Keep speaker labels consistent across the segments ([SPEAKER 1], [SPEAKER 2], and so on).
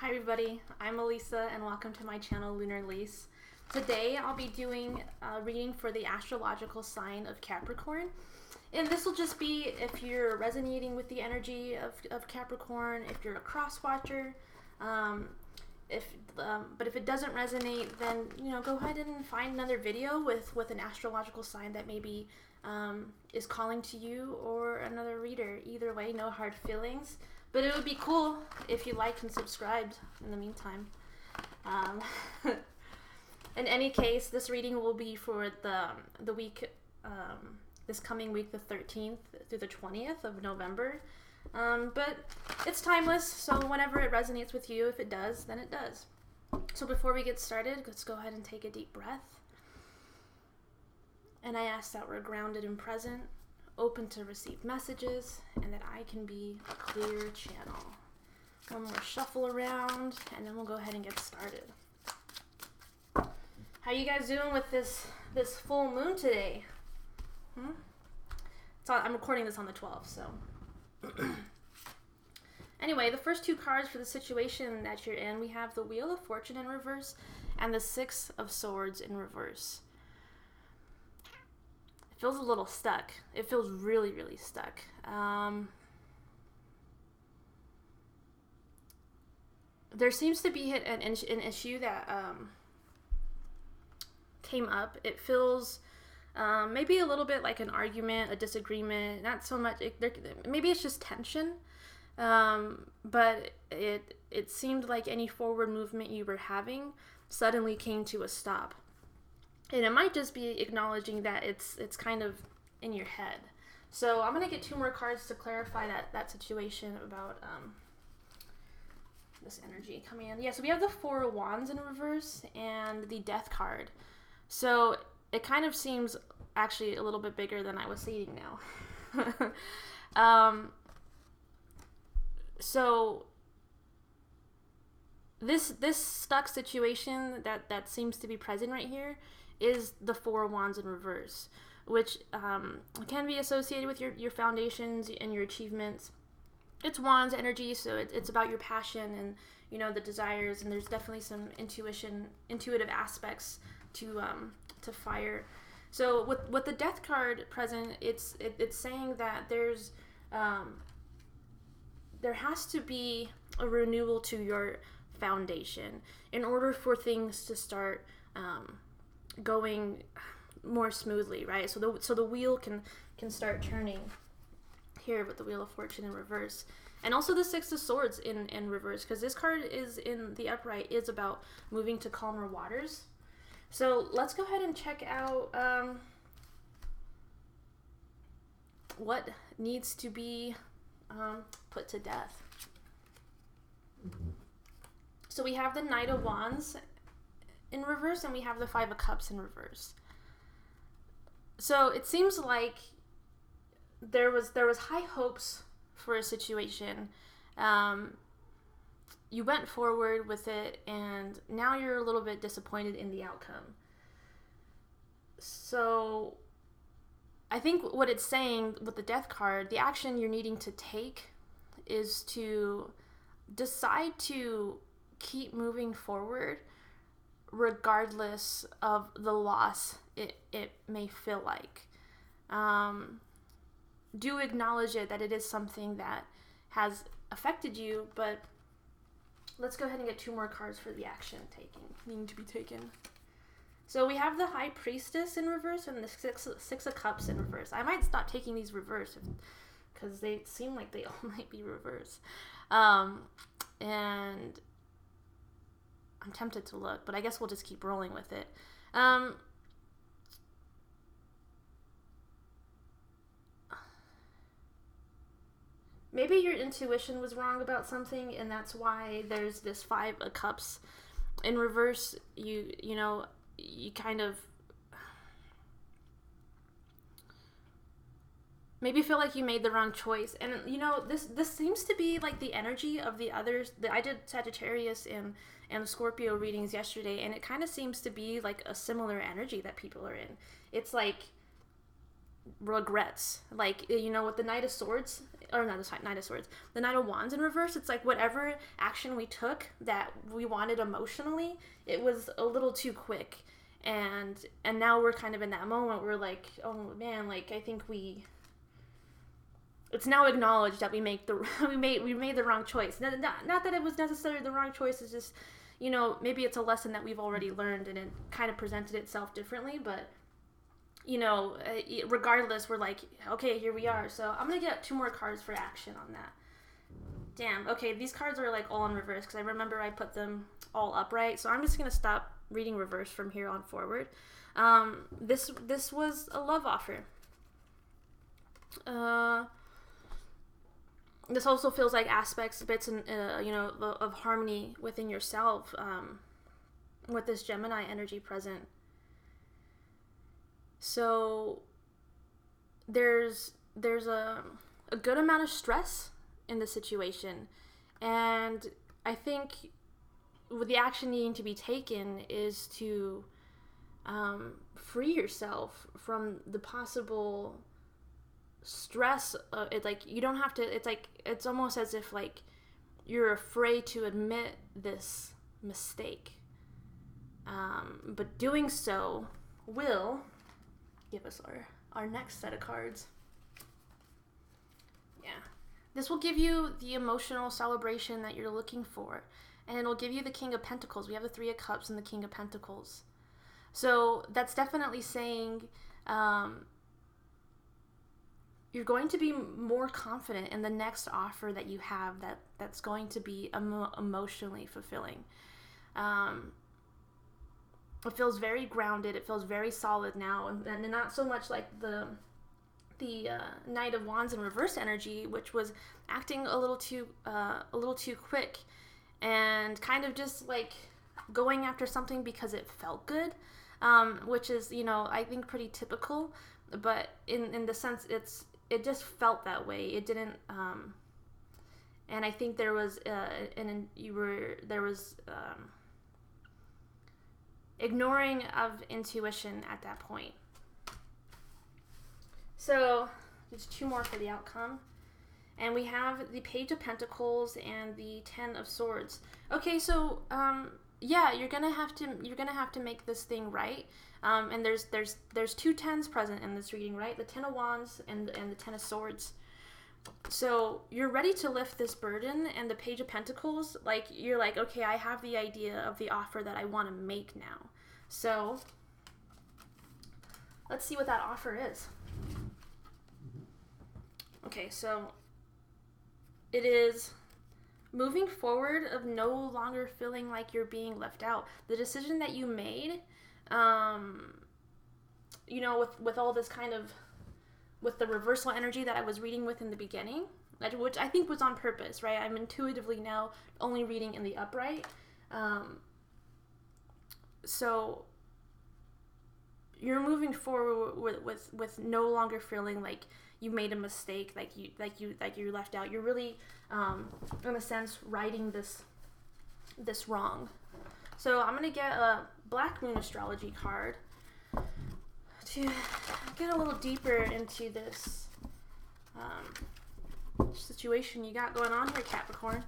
[SPEAKER 1] Hi everybody, I'm Elisa and welcome to my channel Lunar Elise. Today I'll be doing a reading for the astrological sign of Capricorn. And this will just be if you're resonating with the energy of Capricorn, if you're a cross watcher. But if it doesn't resonate, then go ahead and find another video with an astrological sign that maybe is calling to you, or another reader. Either way, no hard feelings. But it would be cool if you liked and subscribed in the meantime. In any case, this reading will be for the week, this coming week, the 13th through the 20th of November. But it's timeless, so whenever it resonates with you, if it does, then it does. So before we get started, let's go ahead and take a deep breath. And I ask that we're grounded and present, open to receive messages, and that I can be a clear channel. One more shuffle around, and then we'll go ahead and get started. How you guys doing with this full moon today? I'm recording this on the 12th, so. Anyway, the first two cards for the situation that you're in, we have the Wheel of Fortune in reverse and the Six of Swords in reverse. It feels a little stuck. It feels really, really stuck. There seems to be an issue that came up. It feels maybe a little bit like an argument, a disagreement. Not so much. Maybe it's just tension. But it seemed like any forward movement you were having suddenly came to a stop. And it might just be acknowledging that it's kind of in your head. So I'm going to get two more cards to clarify that situation about this energy coming in. Yeah, so we have the Four of Wands in reverse and the Death card. So it kind of seems actually a little bit bigger than I was seeing now. So this stuck situation that seems to be present right here is the Four of Wands in reverse, which can be associated with your foundations and your achievements. It's Wands energy, so it's about your passion and the desires, and there's definitely some intuitive aspects to fire. So with the Death card present, it's saying that there has to be a renewal to your foundation in order for things to start going more smoothly, right? So the wheel can start turning here with the Wheel of Fortune in reverse, and also the Six of Swords in reverse, because this card is in the upright is about moving to calmer waters. So let's go ahead and check out what needs to be put to death. So we have the Knight of Wands in reverse, and we have the Five of Cups in reverse. So it seems like there was high hopes for a situation. You went forward with it, and now you're a little bit disappointed in the outcome. So I think what it's saying with the Death card, the action you're needing to take is to decide to keep moving forward regardless of the loss it may feel like. Do acknowledge that it is something that has affected you, but let's go ahead and get two more cards for the action needing to be taken. So we have the High Priestess in reverse and the Six of Cups in reverse. I might stop taking these reverse because they seem like they all might be reverse. And I'm tempted to look, but I guess we'll just keep rolling with it. Maybe your intuition was wrong about something, and that's why there's this Five of Cups in reverse. You kind of maybe feel like you made the wrong choice. And this seems to be like the energy of the others. I did Sagittarius and Scorpio readings yesterday, and it kind of seems to be like a similar energy that people are in. It's like regrets, like with the Knight of Swords or not the Knight of Swords, the Knight of Wands in reverse. It's like whatever action we took that we wanted emotionally, it was a little too quick. And now we're kind of in that moment where like, oh man, like I think it's now acknowledged that we made the wrong choice. Not that it was necessarily the wrong choice. It's just, you know, maybe it's a lesson that we've already learned and it kind of presented itself differently. But, you know, regardless, we're like, okay, here we are. So I'm going to get 2 more cards for action on that. Damn. Okay, these cards are like all in reverse because I remember I put them all upright. So I'm just going to stop reading reverse from here on forward. This was a love offer. This also feels like aspects, bits, and you know, of harmony within yourself, with this Gemini energy present. So there's a good amount of stress in the situation, and I think with the action needing to be taken is to free yourself from the possible stress. It's like you don't have to, it's almost as if like you're afraid to admit this mistake, but doing so will give us our next set of cards. Yeah, this will give you the emotional celebration that you're looking for, and it'll give you the King of Pentacles. We have the 3 of Cups and the King of Pentacles, so that's definitely saying you're going to be more confident in the next offer that you have that's going to be emotionally fulfilling. It feels very grounded. It feels very solid now, and not so much like the Knight of Wands in reverse energy, which was acting a little too quick and kind of just like going after something because it felt good, which is, you know, I think pretty typical. But in the sense, it just felt that way. It didn't, and I think there was ignoring of intuition at that point. So there's 2 more for the outcome, and we have the Page of Pentacles and the 10 of Swords. Okay, so yeah, you're gonna have to make this thing right. And there's 2 tens present in this reading, right? The 10 of Wands and the 10 of Swords. So you're ready to lift this burden, and the Page of Pentacles, like you're like, okay, I have the idea of the offer that I want to make now. So let's see what that offer is. Okay, so it is moving forward of no longer feeling like you're being left out. The decision that you made, you know, with all this kind of, with the reversal energy that I was reading with in the beginning, which I think was on purpose, right? I'm intuitively now only reading in the upright. So you're moving forward with no longer feeling like you made a mistake, like you're left out. You're really, in a sense, righting this wrong. So I'm gonna get a Black Moon astrology card to get a little deeper into this situation you got going on here, Capricorn.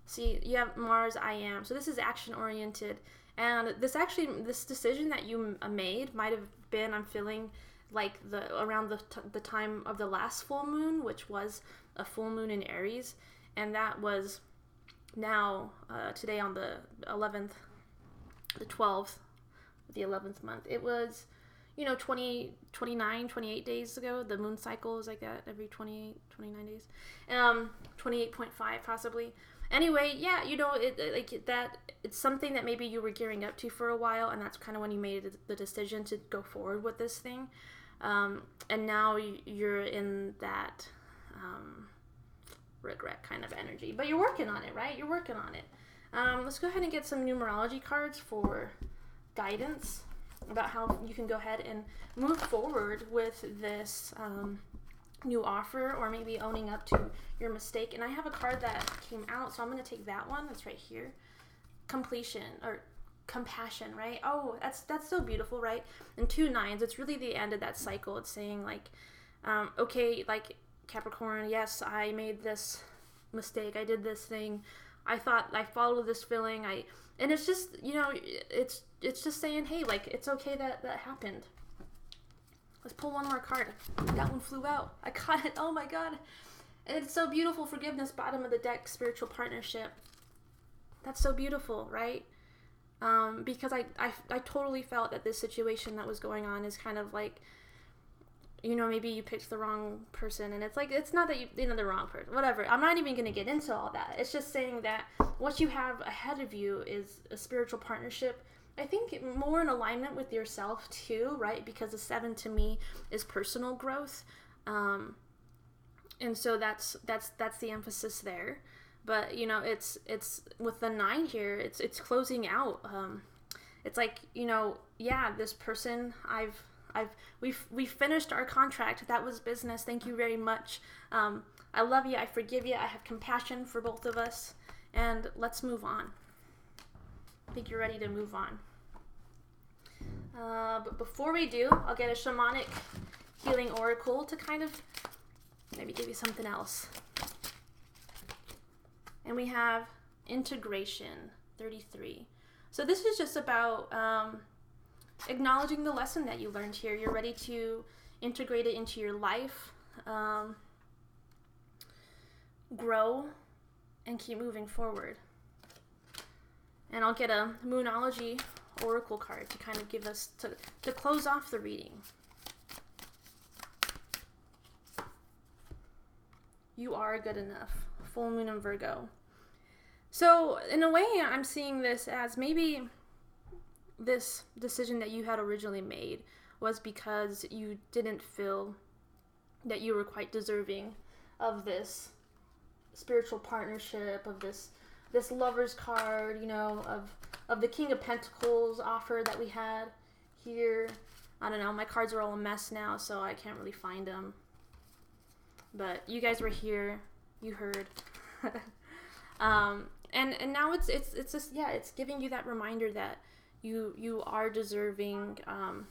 [SPEAKER 1] See, you have Mars, I am. So this is action oriented. And this decision that you made might have been, I'm feeling like around the time of the last full moon, which was a full moon in Aries. And that was now, today on the 11th, the 12th, the 11th month. It was, 29, 28 days ago. The moon cycle is like that every 28, 29 days. 28.5 possibly. Anyway, yeah, it's something that maybe you were gearing up to for a while, and that's kind of when you made the decision to go forward with this thing. And now you're in that regret kind of energy. But you're working on it, right? You're working on it. Let's go ahead and get some numerology cards for guidance about how you can go ahead and move forward with this new offer, or maybe owning up to your mistake. And I have a card that came out, so I'm going to take that one. That's right here. Completion, or compassion, right? Oh, that's so beautiful, right? And 2 9s, it's really the end of that cycle. It's saying like, okay, like Capricorn, yes, I made this mistake. I did this thing. I thought I followed this feeling. And it's just, it's just saying, hey, like, it's okay that happened. Let's pull one more card. That one flew out. I caught it. Oh my God. And it's so beautiful. Forgiveness, bottom of the deck, spiritual partnership. That's so beautiful, right? Because I totally felt that this situation that was going on is kind of like, maybe you picked the wrong person, and it's like, it's not that the wrong person, whatever. I'm not even going to get into all that. It's just saying that what you have ahead of you is a spiritual partnership. I think more in alignment with yourself too, right? Because the 7 to me is personal growth. And so that's the emphasis there. But, it's with the 9 here, it's closing out. It's like, this person, we finished our contract. That was business. Thank you very much. I love you. I forgive you. I have compassion for both of us. And let's move on. I think you're ready to move on. But before we do, I'll get a shamanic healing oracle to kind of maybe give you something else. And we have integration, 33. So this is just about acknowledging the lesson that you learned here. You're ready to integrate it into your life, grow, and keep moving forward. And I'll get a Moonology oracle card to kind of give us, to close off the reading. You are good enough. Full moon in Virgo. So in a way, I'm seeing this as maybe this decision that you had originally made was because you didn't feel that you were quite deserving of this spiritual partnership, of this lover's card, of the King of Pentacles offer that we had here. I don't know, my cards are all a mess now, so I can't really find them. But you guys were here, you heard. And now it's just, it's giving you that reminder that you are deserving,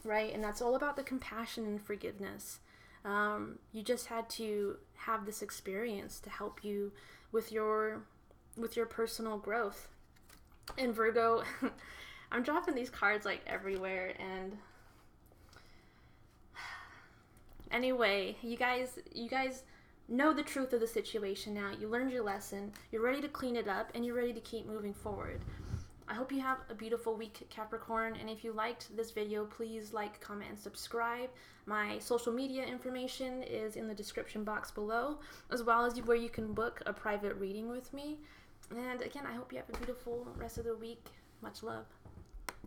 [SPEAKER 1] right? And that's all about the compassion and forgiveness. You just had to have this experience to help you with your personal growth. And Virgo, I'm dropping these cards like everywhere, and anyway, you guys know the truth of the situation now. You learned your lesson, you're ready to clean it up, and you're ready to keep moving forward. I hope you have a beautiful week, Capricorn, and if you liked this video, please like, comment, and subscribe. My social media information is in the description box below, as well as where you can book a private reading with me. And again, I hope you have a beautiful rest of the week. Much love.